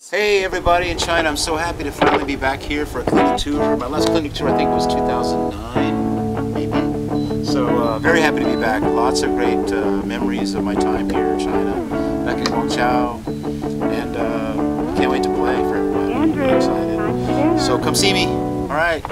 Hey everybody in China, I'm so happy to finally be back here for a clinic tour. My last clinic tour I think was 2009, maybe. So very happy to be back. Lots of great memories of my time here in China, back in Guangzhou, and can't wait to play for everybody. I'm really excited. So come see me, alright.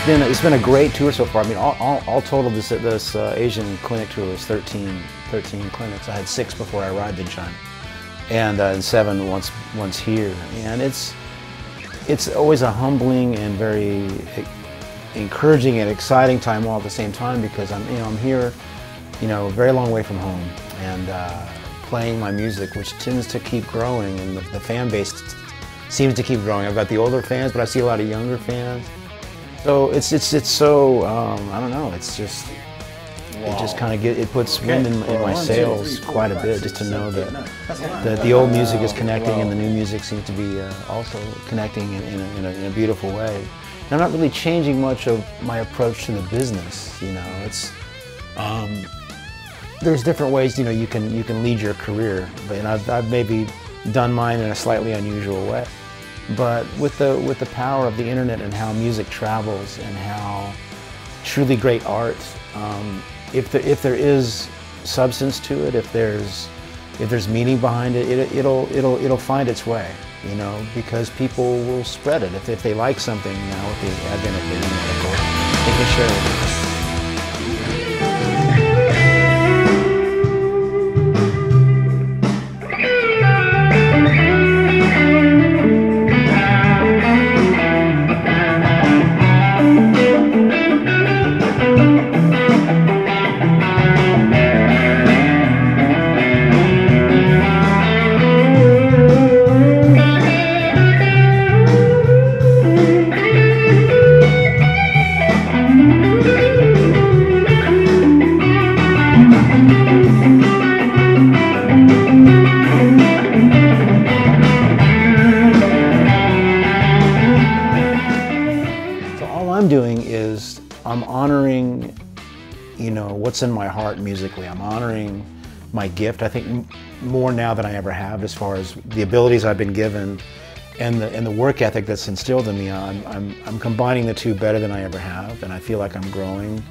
It's been a great tour so far. I mean, all total, this Asian clinic tour was 13 clinics. I had 6 before I arrived in China, and 7 once here. And it's always a humbling and very encouraging and exciting time all at the same time, because I'm here, a very long way from home, and playing my music, which tends to keep growing, and the fan base seems to keep growing. I've got the older fans, but I see a lot of younger fans. So it's so I don't know. It's just it just kind of puts wind in my sails quite a bit, just to know that the old music is connecting and the new music seems to be also connecting in a beautiful way. And I'm not really changing much of my approach to the business. It's there's different ways you can lead your career, and I've maybe done mine in a slightly unusual way. But with the power of the internet and how music travels and how truly great art, if there is substance to it, if there's meaning behind it, it'll find its way, because people will spread it if they like something now with the advent of the internet. Of course, they can share it. I'm honoring, what's in my heart musically. I'm honoring my gift, I think, more now than I ever have, as far as the abilities I've been given and the work ethic that's instilled in me. I'm combining the two better than I ever have, and I feel like I'm growing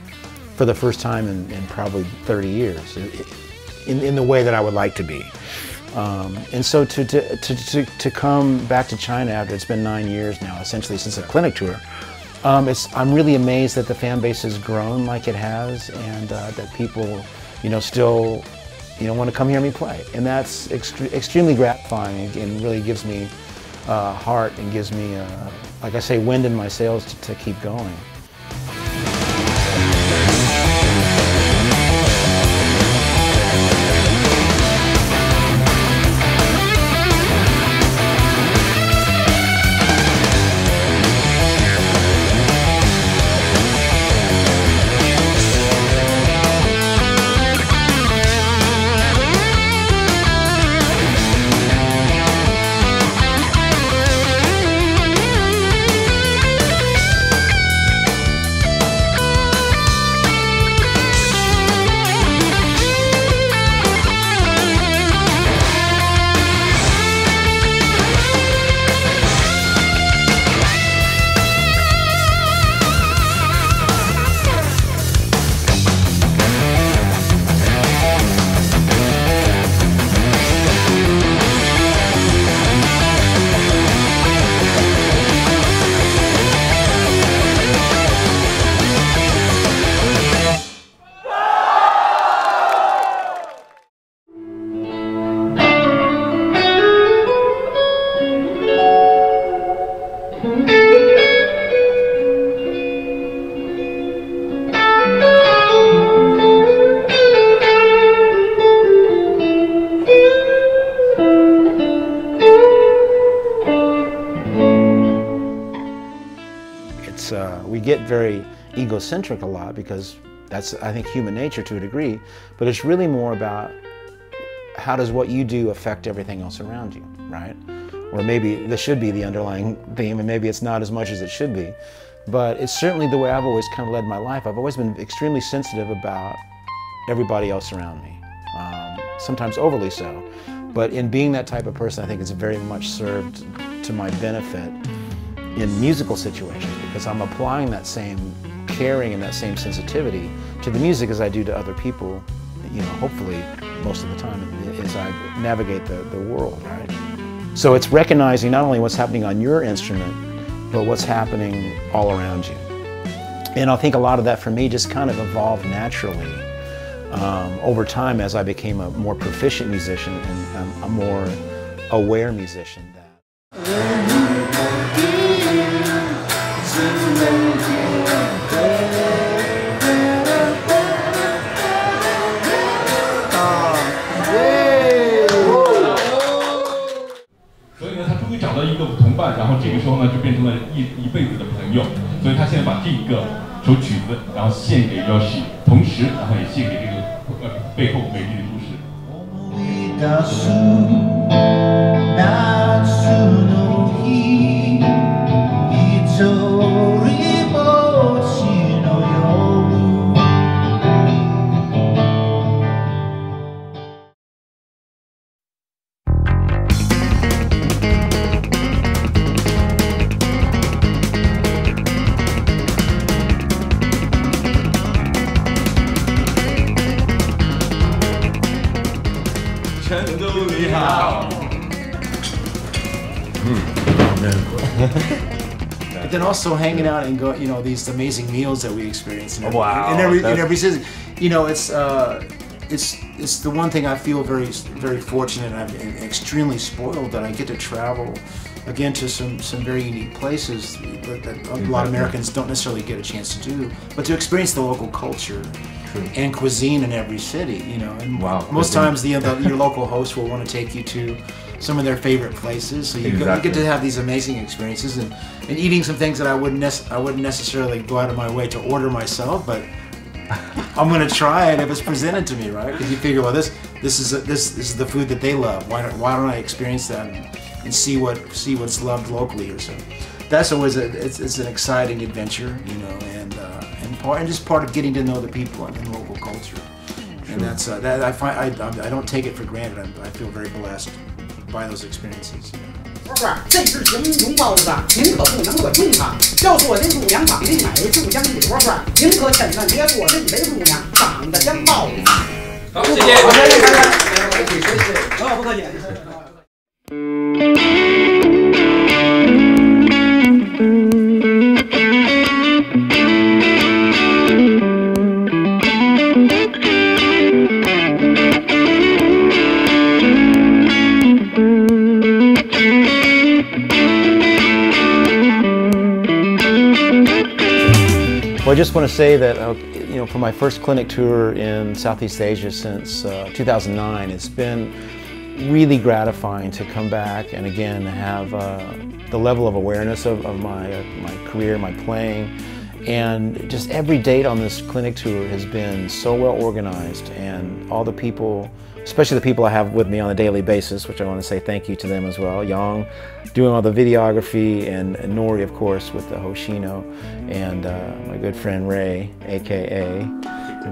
for the first time in probably 30 years in the way that I would like to be. And so to come back to China after it's been 9 years now, essentially since a clinic tour, I'm really amazed that the fan base has grown like it has, and that people, still, want to come hear me play, and that's extremely gratifying, and really gives me heart and gives me, like I say, wind in my sails to keep going. get very egocentric a lot because that's, I think, human nature to a degree, but it's really more about how does what you do affect everything else around you, right? Or maybe this should be the underlying theme, and maybe it's not as much as it should be. But it's certainly the way I've always kind of led my life. I've always been extremely sensitive about everybody else around me, sometimes overly so. But in being that type of person, I think it's very much served to my benefit in musical situations, because I'm applying that same caring and that same sensitivity to the music as I do to other people, you know, hopefully most of the time as I navigate the world, right? So it's recognizing not only what's happening on your instrument, but what's happening all around you. And I think a lot of that for me just kind of evolved naturally over time as I became a more proficient musician and a more aware musician.然后这个时候呢，就变成了一辈子的朋友，所以他现在把这一个首曲子，然后献给 Yoshi， 同时，然后也献给这个背后美丽的故事。But then also hanging out and go, you know, these amazing meals that we experience in every city. You know, it's the one thing I feel very fortunate and extremely spoiled that I get to travel again to some very unique places that a lot of Americans don't necessarily get a chance to do, but to experience the local culture. And cuisine in every city, you know. And most times your local host will want to take you to some of their favorite places, so you get to have these amazing experiences and eating some things that I wouldn't necessarily go out of my way to order myself, but I'm going to try it if it's presented to me, right? Because you figure, well, this is the food that they love. Why don't I experience that and see what's loved locally or so? That's always it's an exciting adventure, you know, and just part of getting to know the people and local culture. Sure. And that's that I find I don't take it for granted. I feel very blessed by those experiences. 这是行拥抱的，您可不能可用它。要做这姑娘长得美，就将你窝窝，您可千万别做这一位姑娘长得像豹子。好，谢谢。不客气。Well, I just want to say that, you know, for my first clinic tour in Southeast Asia since 2009, it's been really gratifying to come back and again have the level of awareness of my career, my playing, and just every date on this clinic tour has been so well organized, and all the people, especially the people I have with me on a daily basis, which I want to say thank you to them as well. Yang doing all the videography, and Nori, of course, with the Hoshino, and my good friend Ray, aka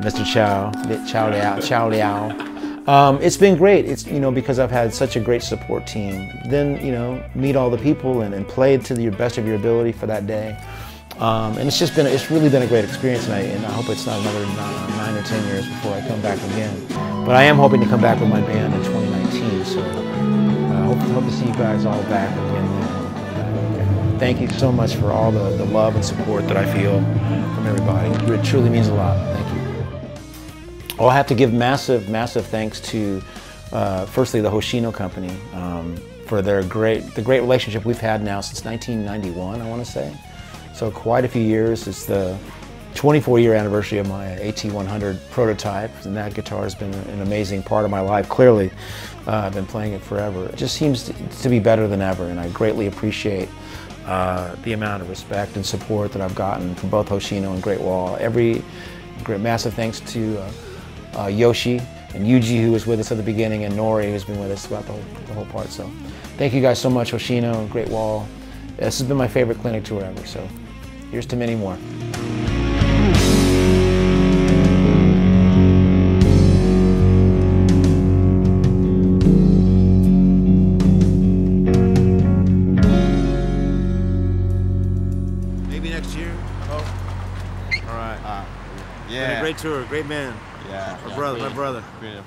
Mr. Chow Liao. It's been great. It's, you know, because I've had such a great support team. Then, you know, meet all the people and play to the best of your ability for that day. And it's really been a great experience, and I hope it's not another 9 or 10 years before I come back again. But I am hoping to come back with my band in 2019, so I hope to see you guys all back again. Thank you so much for all the love and support that I feel from everybody. It truly means a lot. Thank you. I'll have to give massive thanks to, firstly, the Hoshino Company for the great relationship we've had now since 1991, I want to say. So quite a few years. It's the 24-year anniversary of my AT100 prototype, and that guitar has been an amazing part of my life. Clearly, I've been playing it forever. It just seems to be better than ever, and I greatly appreciate the amount of respect and support that I've gotten from both Hoshino and Great Wall. Massive thanks to Yoshi and Yuji, who was with us at the beginning, and Nori, who's been with us throughout the whole part. So thank you guys so much, Hoshino and Great Wall. This has been my favorite clinic tour ever, so here's to many more. Maybe next year. Oh, all right. Yeah. Great tour, great man. Yeah. My brother. Great.